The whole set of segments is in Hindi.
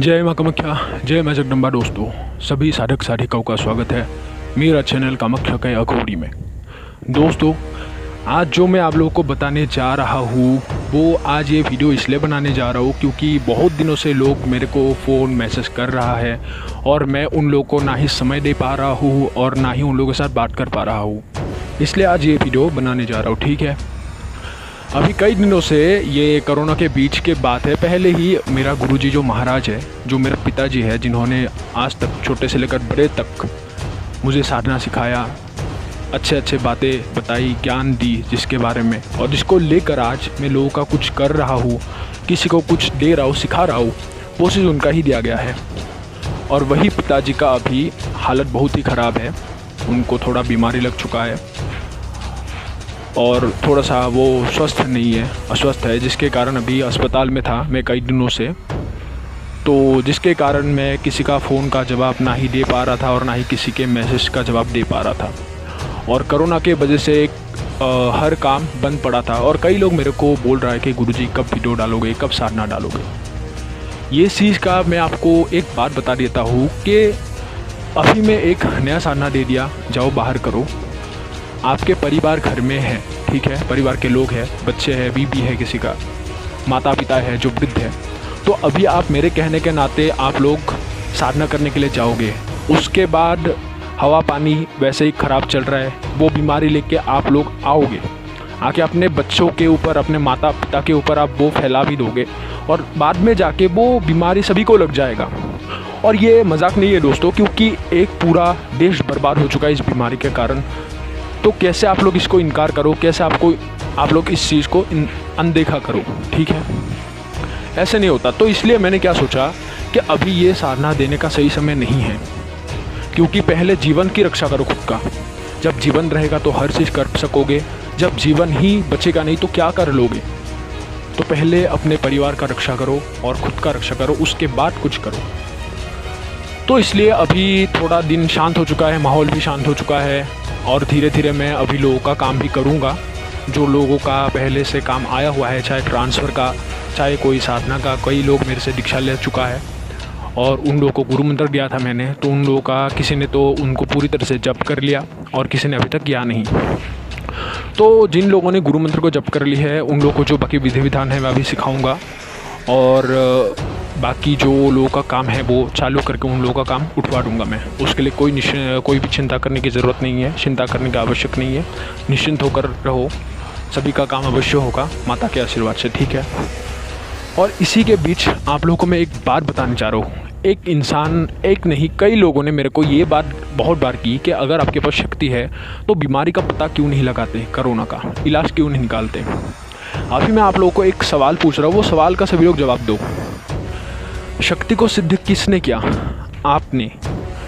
जय माँ कामाख्या, जय माँ जगदम्बा। दोस्तों, सभी साधक साधिकाओं का स्वागत है मेरा चैनल कामाख्या के अघोरी में। दोस्तों, आज जो मैं आप लोगों को बताने जा रहा हूँ वो आज ये वीडियो इसलिए बनाने जा रहा हूँ क्योंकि बहुत दिनों से लोग मेरे को फ़ोन मैसेज कर रहा है और मैं उन लोगों को ना ही समय दे पा रहा हूँ और ना ही उन लोगों के साथ बात कर पा रहा हूँ, इसलिए आज ये वीडियो बनाने जा रहा हूँ। ठीक है, अभी कई दिनों से ये कोरोना के बीच के बात है। पहले ही मेरा गुरुजी जो महाराज है, जो मेरे पिताजी है, जिन्होंने आज तक छोटे से लेकर बड़े तक मुझे साधना सिखाया, अच्छे अच्छे बातें बताई, ज्ञान दी जिसके बारे में, और जिसको लेकर आज मैं लोगों का कुछ कर रहा हूँ, किसी को कुछ दे रहा हूँ, सिखा रहा हूँ, वो चीज़ उनका ही दिया गया है। और वही पिताजी का अभी हालत बहुत ही ख़राब है, उनको थोड़ा बीमारी लग चुका है और थोड़ा सा वो स्वस्थ नहीं है, अस्वस्थ है, जिसके कारण अभी अस्पताल में था मैं कई दिनों से। तो जिसके कारण मैं किसी का फ़ोन का जवाब ना ही दे पा रहा था और ना ही किसी के मैसेज का जवाब दे पा रहा था। और कोरोना के वजह से हर काम बंद पड़ा था और कई लोग मेरे को बोल रहा है कि गुरुजी कब वीडियो डालोगे, कब साधना डालोगे। ये चीज़ का मैं आपको एक बात बता देता हूँ कि अभी मैं एक नया साधना दे दिया, जाओ बाहर करो। आपके परिवार घर में है, ठीक है, परिवार के लोग हैं, बच्चे हैं, बीबी है, किसी का माता पिता है जो वृद्ध है, तो अभी आप मेरे कहने के नाते आप लोग साधना करने के लिए जाओगे। उसके बाद हवा पानी वैसे ही ख़राब चल रहा है, वो बीमारी लेके आप लोग आओगे, आके अपने बच्चों के ऊपर, अपने माता पिता के ऊपर आप वो फैला भी दोगे और बाद में जाके वो बीमारी सभी को लग जाएगा। और ये मजाक नहीं है दोस्तों, क्योंकि एक पूरा देश बर्बाद हो चुका है इस बीमारी के कारण। तो कैसे आप लोग इसको इनकार करो, कैसे आप लोग इस चीज़ को अनदेखा करो, ठीक है, ऐसे नहीं होता। तो इसलिए मैंने क्या सोचा कि अभी ये साधना देने का सही समय नहीं है, क्योंकि पहले जीवन की रक्षा करो खुद का। जब जीवन रहेगा तो हर चीज़ कर सकोगे, जब जीवन ही बचेगा नहीं तो क्या कर लोगे। तो पहले अपने परिवार का रक्षा करो और ख़ुद का रक्षा करो, उसके बाद कुछ करो। तो इसलिए अभी थोड़ा दिन शांत हो चुका है, माहौल भी शांत हो चुका है और धीरे धीरे मैं अभी लोगों का काम भी करूँगा, जो लोगों का पहले से काम आया हुआ है, चाहे ट्रांसफ़र का, चाहे कोई साधना का। कई लोग मेरे से दीक्षा ले चुका है और उन लोगों को गुरु मंत्र दिया था मैंने, तो उन लोगों का किसी ने तो उनको पूरी तरह से जप कर लिया और किसी ने अभी तक किया नहीं। तो जिन लोगों ने गुरु मंत्र को जप कर ली है उन लोगों को जो बाकी विधि विधान है मैं अभी सिखाऊँगा, और बाकी जो लोगों का काम है वो चालू करके उन लोगों का काम उठवा दूँगा मैं। उसके लिए कोई भी चिंता करने की ज़रूरत नहीं है, चिंता करने का आवश्यक नहीं है। निश्चिंत होकर रहो, सभी का काम अवश्य होगा माता के आशीर्वाद से, ठीक है। और इसी के बीच आप लोगों को मैं एक बात बताने जा रहा हूँ। एक इंसान, एक नहीं कई लोगों ने मेरे को ये बात बहुत बार की कि अगर आपके पास शक्ति है तो बीमारी का पता क्यों नहीं लगाते, कोरोना का इलाज क्यों नहीं निकालते। अभी मैं आप लोगों को एक सवाल पूछ रहा हूँ, वो सवाल का सभी लोग जवाब दो। शक्ति को सिद्ध किसने किया? आपने।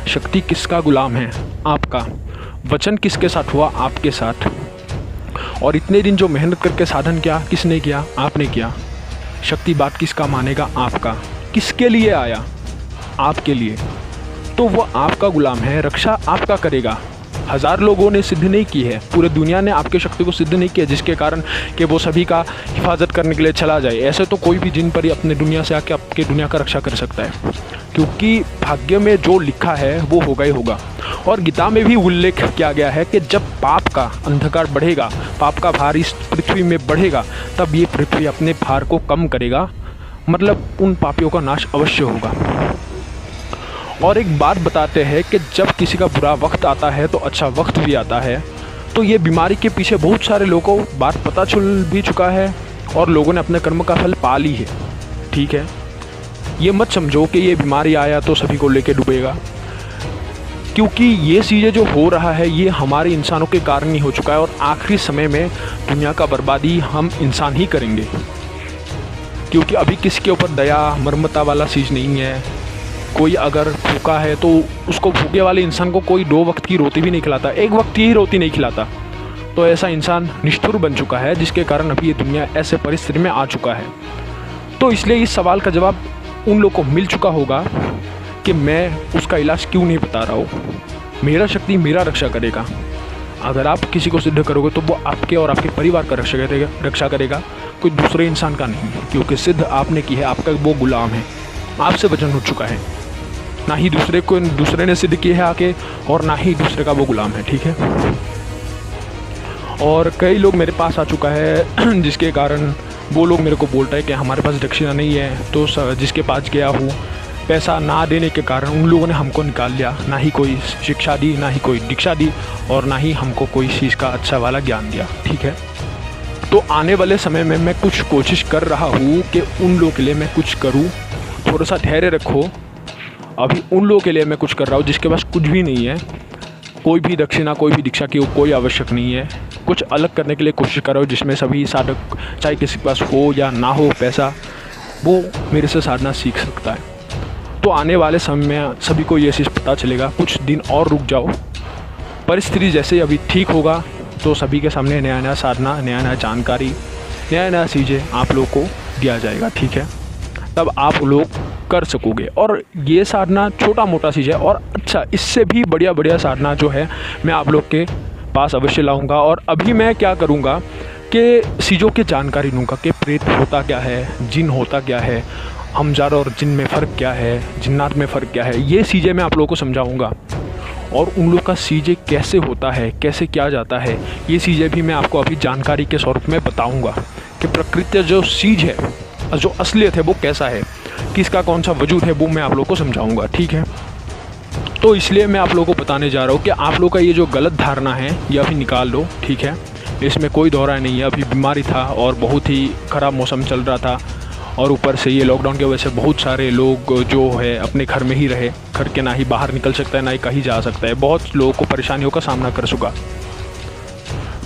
शक्ति किसका गुलाम है? आपका। वचन किसके साथ हुआ? आपके साथ। और इतने दिन जो मेहनत करके साधन किया, किसने किया? आपने किया। शक्ति बात किसका मानेगा? आपका। किसके लिए आया? आपके लिए। तो वो आपका गुलाम है, रक्षा आपका करेगा। हज़ार लोगों ने सिद्ध नहीं की है, पूरे दुनिया ने आपके शक्ति को सिद्ध नहीं किया जिसके कारण कि वो सभी का हिफाजत करने के लिए चला जाए। ऐसे तो कोई भी जिन पर ही अपने दुनिया से आके आपके दुनिया का रक्षा कर सकता है, क्योंकि भाग्य में जो लिखा है वो होगा ही होगा। और गीता में भी उल्लेख किया गया है कि जब पाप का अंधकार बढ़ेगा, पाप का भार इस पृथ्वी में बढ़ेगा, तब ये पृथ्वी अपने भार को कम करेगा, मतलब उन पापियों का नाश अवश्य होगा। और एक बात बताते हैं कि जब किसी का बुरा वक्त आता है तो अच्छा वक्त भी आता है। तो ये बीमारी के पीछे बहुत सारे लोगों को बात पता चल भी चुका है और लोगों ने अपने कर्म का फल पा ली है, ठीक है। ये मत समझो कि ये बीमारी आया तो सभी को लेके डूबेगा, क्योंकि ये चीज़ें जो हो रहा है ये हमारे इंसानों के कारण ही हो चुका है और आखिरी समय में दुनिया का बर्बादी हम इंसान ही करेंगे, क्योंकि अभी किसी के ऊपर दया मर्मता वाला चीज़ नहीं है। कोई अगर भूखा है तो उसको, भूखे वाले इंसान को कोई 2 वक्त की रोटी भी नहीं खिलाता, 1 वक्त की ही रोटी नहीं खिलाता। तो ऐसा इंसान निष्ठुर बन चुका है, जिसके कारण अभी ये दुनिया ऐसे परिस्थिति में आ चुका है। तो इसलिए इस सवाल का जवाब उन लोगों को मिल चुका होगा कि मैं उसका इलाज क्यों नहीं बता रहा हूँ। मेरा शक्ति मेरा रक्षा करेगा। अगर आप किसी को सिद्ध करोगे तो वो आपके और आपके परिवार का रक्षा करेगा, कोई दूसरे इंसान का नहीं, क्योंकि सिद्ध आपने की है, आपका वो गुलाम है, आपसे वचन उठ चुका है। ना ही दूसरे ने सिद्ध किया है आके, और ना ही दूसरे का वो गुलाम है, ठीक है। और कई लोग मेरे पास आ चुका है जिसके कारण वो लोग मेरे को बोलता है कि हमारे पास दक्षिणा नहीं है। तो जिसके पास गया हूँ, पैसा ना देने के कारण उन लोगों ने हमको निकाल लिया। ना ही कोई शिक्षा दी, ना ही कोई दीक्षा दी, और ना ही हमको कोई चीज़ का अच्छा वाला ज्ञान दिया, ठीक है। तो आने वाले समय में मैं कुछ कोशिश कर रहा हूँ कि उन लोगों के लिए मैं कुछ करूँ। थोड़ा सा ठहरे रखो, अभी उन लोगों के लिए मैं कुछ कर रहा हूँ जिसके पास कुछ भी नहीं है, कोई भी दक्षिणा, कोई भी दीक्षा की कोई आवश्यक नहीं है। कुछ अलग करने के लिए कोशिश कर रहा हूँ जिसमें सभी साधक, चाहे किसी के पास हो या ना हो पैसा, वो मेरे से साधना सीख सकता है। तो आने वाले समय में सभी को ये चीज़ पता चलेगा। कुछ दिन और रुक जाओ, परिस्थिति जैसे अभी ठीक होगा तो सभी के सामने नया नया साधना, नया नया जानकारी, नया नया चीज़ें आप लोग को दिया जाएगा, ठीक है। तब आप लोग कर सकोगे। और ये साधना छोटा मोटा चीज़ है, और अच्छा इससे भी बढ़िया बढ़िया साधना जो है मैं आप लोग के पास अवश्य लाऊंगा। और अभी मैं क्या करूंगा कि चीज़ों की जानकारी दूंगा कि प्रेत होता क्या है, जिन होता क्या है, हमजार और जिन में फ़र्क क्या है, जिन्नात में फ़र्क क्या है, ये चीज़ें मैं आप लोगों को समझाऊंगा। और उन लोग का चीज़ें कैसे होता है, कैसे किया जाता है, ये चीज़ें भी मैं आपको अभी जानकारी के स्वरूप में बताऊँगा कि प्रकृति जो चीज़ है, जो असलियत है, वो कैसा है, किसका कौन सा वजूद है, वो मैं आप लोगों को समझाऊंगा, ठीक है। तो इसलिए मैं आप लोगों को बताने जा रहा हूँ कि आप लोग का ये जो गलत धारणा है ये अभी निकाल लो, ठीक है। इसमें कोई दौरा नहीं है। अभी बीमारी था और बहुत ही ख़राब मौसम चल रहा था, और ऊपर से ये लॉकडाउन की वजह से बहुत सारे लोग जो है अपने घर में ही रहे, घर के ना ही बाहर निकल सकता है, ना ही कहीं जा सकता है। बहुत लोगों को परेशानियों का सामना कर चुका।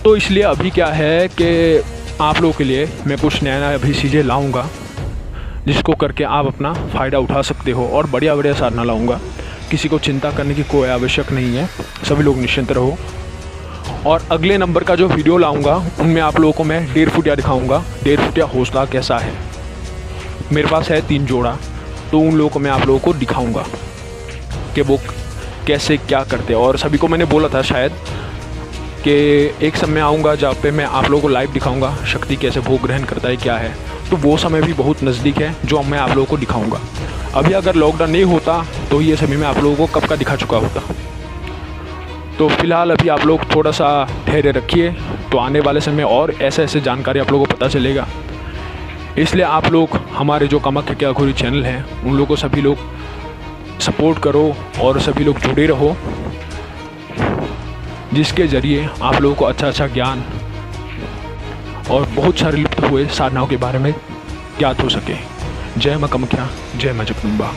तो इसलिए अभी क्या है कि आप लोगों के लिए मैं कुछ नया नया अभी चीज़ें लाऊँगा जिसको करके आप अपना फ़ायदा उठा सकते हो, और बढ़िया बढ़िया साधना लाऊंगा। किसी को चिंता करने की कोई आवश्यक नहीं है, सभी लोग निश्चिंत रहो। और अगले नंबर का जो वीडियो लाऊंगा उनमें आप लोगों को मैं 1.5 फुटिया दिखाऊंगा। 1.5 फुटिया हौसला कैसा है, मेरे पास है 3 जोड़ा, तो उन लोगों को मैं आप लोगों को दिखाऊँगा कि वो कैसे क्या करते हैं। और सभी को मैंने बोला था शायद कि एक समय आऊँगा जहाँ पे मैं आप लोगों को लाइव दिखाऊँगा शक्ति कैसे भोग ग्रहण करता है, क्या है। तो वो समय भी बहुत नज़दीक है जो मैं आप लोगों को दिखाऊंगा। अभी अगर लॉकडाउन नहीं होता तो ये समय मैं आप लोगों को कब का दिखा चुका होता। तो फिलहाल अभी आप लोग थोड़ा सा ठहरे रखिए, तो आने वाले समय और ऐसे ऐसे जानकारी आप लोगों को पता चलेगा। इसलिए आप लोग हमारे जो कामाख्या के अघोरी चैनल हैं उन लोगों को सभी लोग सपोर्ट करो, और सभी लोग जुड़े रहो, जिसके ज़रिए आप लोगों को अच्छा अच्छा ज्ञान और बहुत सारे लुप्त हुए साधनाओं के बारे में ज्ञात हो सके। जय मां कामाख्या, जय मां जगदम्बा।